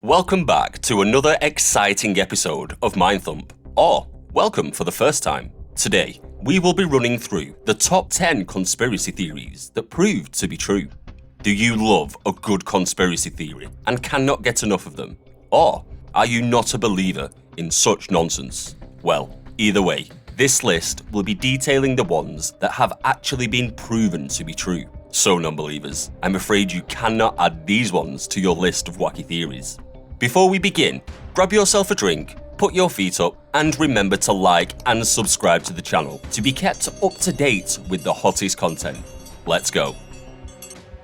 Welcome back to another exciting episode of Mind Thump, or welcome for the first time. Today, we will be running through the top 10 conspiracy theories that proved to be true. Do you love a good conspiracy theory and cannot get enough of them? Or are you not a believer in such nonsense? Well, either way, this list will be detailing the ones that have actually been proven to be true. So, non-believers, I'm afraid you cannot add these ones to your list of wacky theories. Before we begin, grab yourself a drink, put your feet up, and remember to like and subscribe to the channel to be kept up to date with the hottest content. Let's go.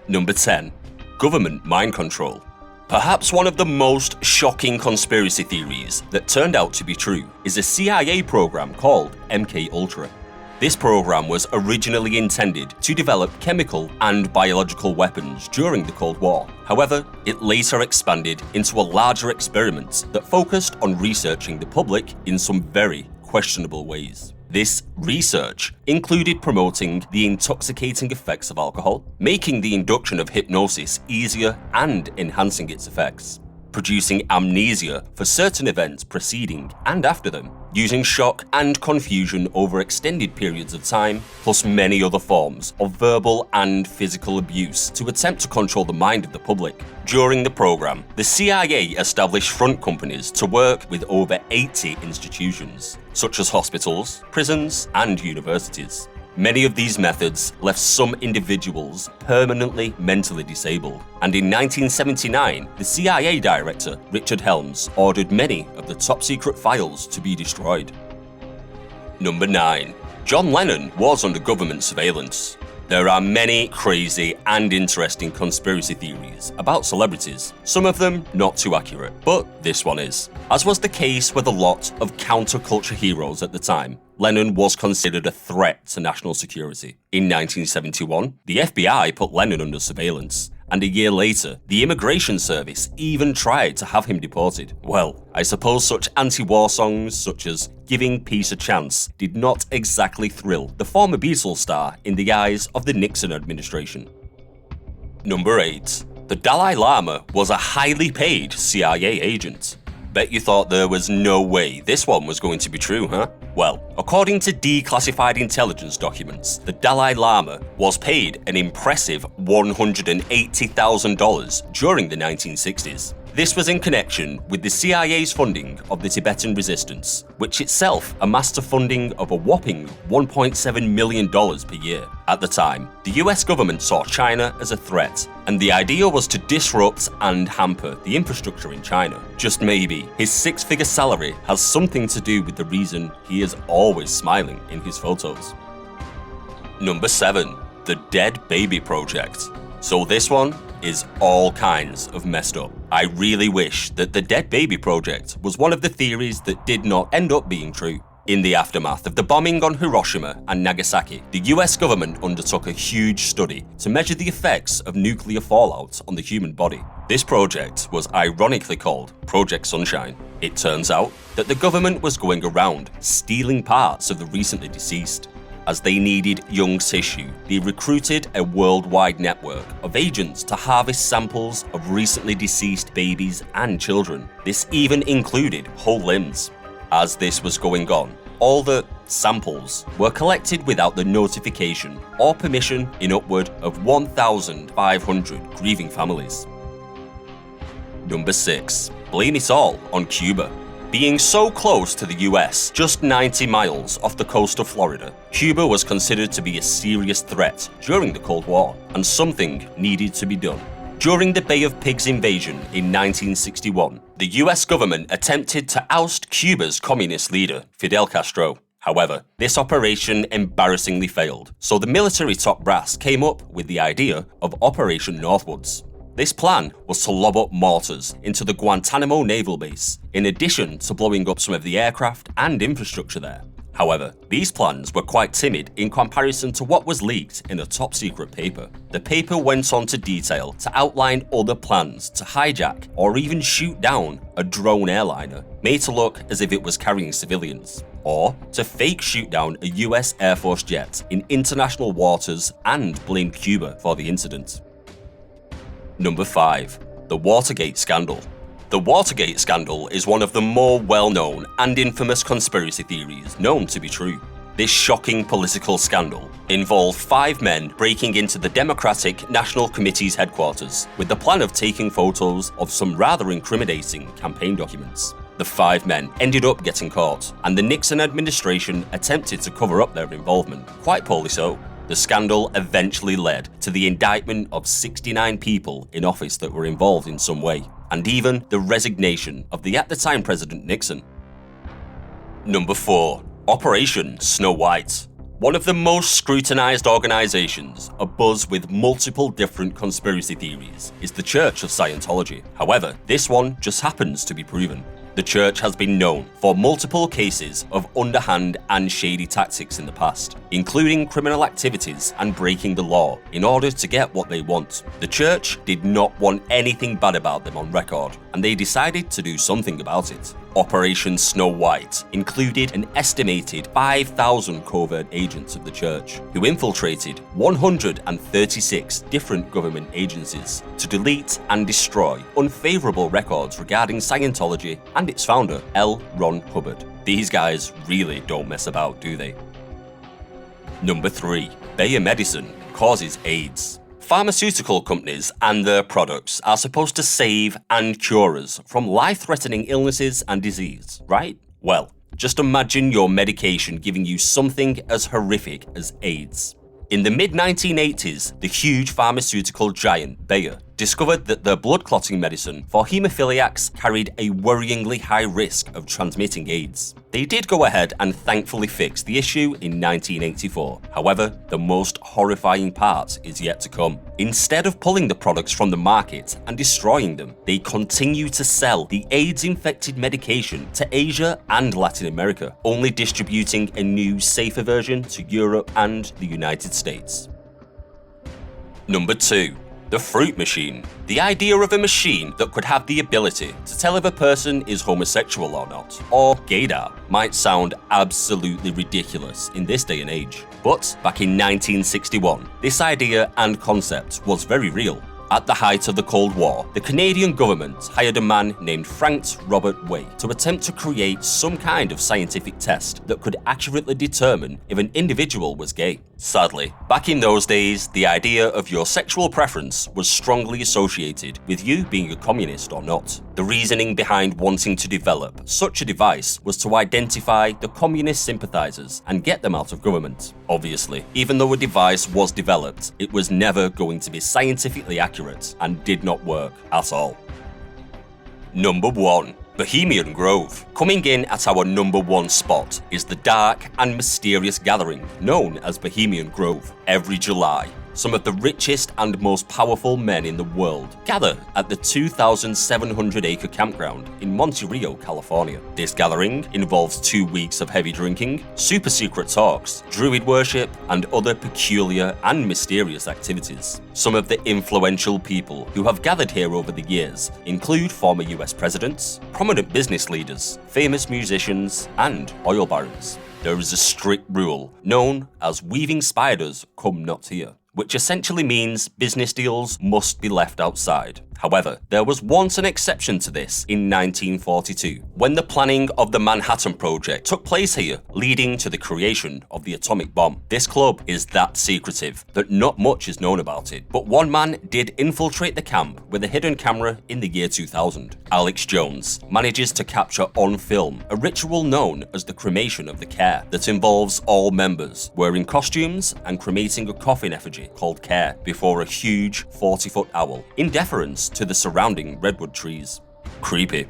Number 10. Government mind control. Perhaps one of the most shocking conspiracy theories that turned out to be true is a CIA program called MK Ultra. This program was originally intended to develop chemical and biological weapons during the Cold War. However, it later expanded into a larger experiment that focused on researching the public in some very questionable ways. This research included promoting the intoxicating effects of alcohol, making the induction of hypnosis easier and enhancing its effects, producing amnesia for certain events preceding and after them, using shock and confusion over extended periods of time, plus many other forms of verbal and physical abuse to attempt to control the mind of the public. During the program, the CIA established front companies to work with over 80 institutions, such as hospitals, prisons, and universities. Many of these methods left some individuals permanently mentally disabled, and in 1979, the CIA director, Richard Helms, ordered many of the top-secret files to be destroyed. Number 9. John Lennon was under government surveillance. There are many crazy and interesting conspiracy theories about celebrities, some of them not too accurate, but this one is. As was the case with a lot of counterculture heroes at the time, Lennon was considered a threat to national security. In 1971, the FBI put Lennon under surveillance, and a year later, the Immigration Service even tried to have him deported. Well, I suppose such anti-war songs such as Giving Peace a Chance did not exactly thrill the former Beatles star in the eyes of the Nixon administration. Number 8. The Dalai Lama was a highly paid CIA agent. Bet you thought there was no way this one was going to be true, huh? Well, according to declassified intelligence documents, the Dalai Lama was paid an impressive $180,000 during the 1960s. This was in connection with the CIA's funding of the Tibetan resistance, which itself amassed a funding of a whopping $1.7 million per year. At the time, the US government saw China as a threat, and the idea was to disrupt and hamper the infrastructure in China. Just maybe, his six-figure salary has something to do with the reason he is always smiling in his photos. Number 7. The Dead Baby Project. So this one is all kinds of messed up. I really wish that the Dead Baby Project was one of the theories that did not end up being true. In the aftermath of the bombing on Hiroshima and Nagasaki, the US government undertook a huge study to measure the effects of nuclear fallout on the human body. This project was ironically called Project Sunshine. It turns out that the government was going around stealing parts of the recently deceased. As they needed young tissue, they recruited a worldwide network of agents to harvest samples of recently deceased babies and children. This even included whole limbs. As this was going on, all the samples were collected without the notification or permission in upward of 1,500 grieving families. Number 6. Blame it all on Cuba. Being so close to the US, just 90 miles off the coast of Florida, Cuba was considered to be a serious threat during the Cold War, and something needed to be done. During the Bay of Pigs invasion in 1961, the US government attempted to oust Cuba's communist leader, Fidel Castro. However, this operation embarrassingly failed, so the military top brass came up with the idea of Operation Northwoods. This plan was to lob up mortars into the Guantanamo naval base, in addition to blowing up some of the aircraft and infrastructure there. However, these plans were quite timid in comparison to what was leaked in a top-secret paper. The paper went on to detail to outline other plans to hijack or even shoot down a drone airliner made to look as if it was carrying civilians, or to fake shoot down a US Air Force jet in international waters and blame Cuba for the incident. Number 5. The Watergate Scandal. The Watergate Scandal is one of the more well-known and infamous conspiracy theories known to be true. This shocking political scandal involved 5 men breaking into the Democratic National Committee's headquarters with the plan of taking photos of some rather incriminating campaign documents. The 5 men ended up getting caught, and the Nixon administration attempted to cover up their involvement, quite poorly so. The scandal eventually led to the indictment of 69 people in office that were involved in some way, and even the resignation of the at-the-time President Nixon. Number 4. Operation Snow White. One of the most scrutinized organizations abuzz with multiple different conspiracy theories is the Church of Scientology. However, this one just happens to be proven. The church has been known for multiple cases of underhand and shady tactics in the past, including criminal activities and breaking the law in order to get what they want. The church did not want anything bad about them on record, and they decided to do something about it. Operation Snow White included an estimated 5,000 covert agents of the church who infiltrated 136 different government agencies to delete and destroy unfavorable records regarding Scientology and its founder, L. Ron Hubbard. These guys really don't mess about, do they? Number 3. Bayer medicine causes AIDS. Pharmaceutical companies and their products are supposed to save and cure us from life-threatening illnesses and disease, right? Well, just imagine your medication giving you something as horrific as AIDS. In the mid-1980s, the huge pharmaceutical giant Bayer discovered that their blood clotting medicine for haemophiliacs carried a worryingly high risk of transmitting AIDS. They did go ahead and thankfully fix the issue in 1984. However, the most horrifying part is yet to come. Instead of pulling the products from the market and destroying them, they continue to sell the AIDS-infected medication to Asia and Latin America, only distributing a new, safer version to Europe and the United States. Number 2. The fruit machine. The idea of a machine that could have the ability to tell if a person is homosexual or not, or gaydar, might sound absolutely ridiculous in this day and age. But back in 1961, this idea and concept was very real. At the height of the Cold War, the Canadian government hired a man named Frank Robert Way to attempt to create some kind of scientific test that could accurately determine if an individual was gay. Sadly, back in those days, the idea of your sexual preference was strongly associated with you being a communist or not. The reasoning behind wanting to develop such a device was to identify the communist sympathizers and get them out of government. Obviously, even though a device was developed, it was never going to be scientifically accurate and did not work at all. Number 1. Bohemian Grove. Coming in at our number 1 spot is the dark and mysterious gathering known as Bohemian Grove. Every July, some of the richest and most powerful men in the world gather at the 2,700-acre campground in Monte Rio, California. This gathering involves 2 weeks of heavy drinking, super secret talks, druid worship, and other peculiar and mysterious activities. Some of the influential people who have gathered here over the years include former US presidents, prominent business leaders, famous musicians, and oil barons. There is a strict rule known as weaving spiders come not here, which essentially means business deals must be left outside. However, there was once an exception to this in 1942, when the planning of the Manhattan Project took place here, leading to the creation of the atomic bomb. This club is that secretive that not much is known about it, but one man did infiltrate the camp with a hidden camera in the year 2000. Alex Jones manages to capture on film a ritual known as the cremation of the Care that involves all members wearing costumes and cremating a coffin effigy called Care before a huge 40-foot owl, in deference to the surrounding redwood trees. Creepy.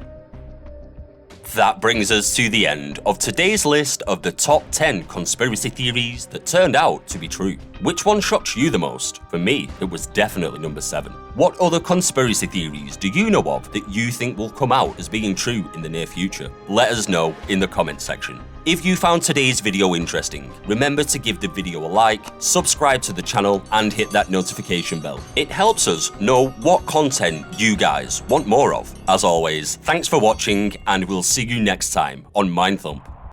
That brings us to the end of today's list of the top 10 conspiracy theories that turned out to be true. Which one shocked you the most? For me, it was definitely number 7. What other conspiracy theories do you know of that you think will come out as being true in the near future? Let us know in the comment section. If you found today's video interesting, remember to give the video a like, subscribe to the channel, and hit that notification bell. It helps us know what content you guys want more of. As always, thanks for watching, and we'll see you next time on Mind Thump.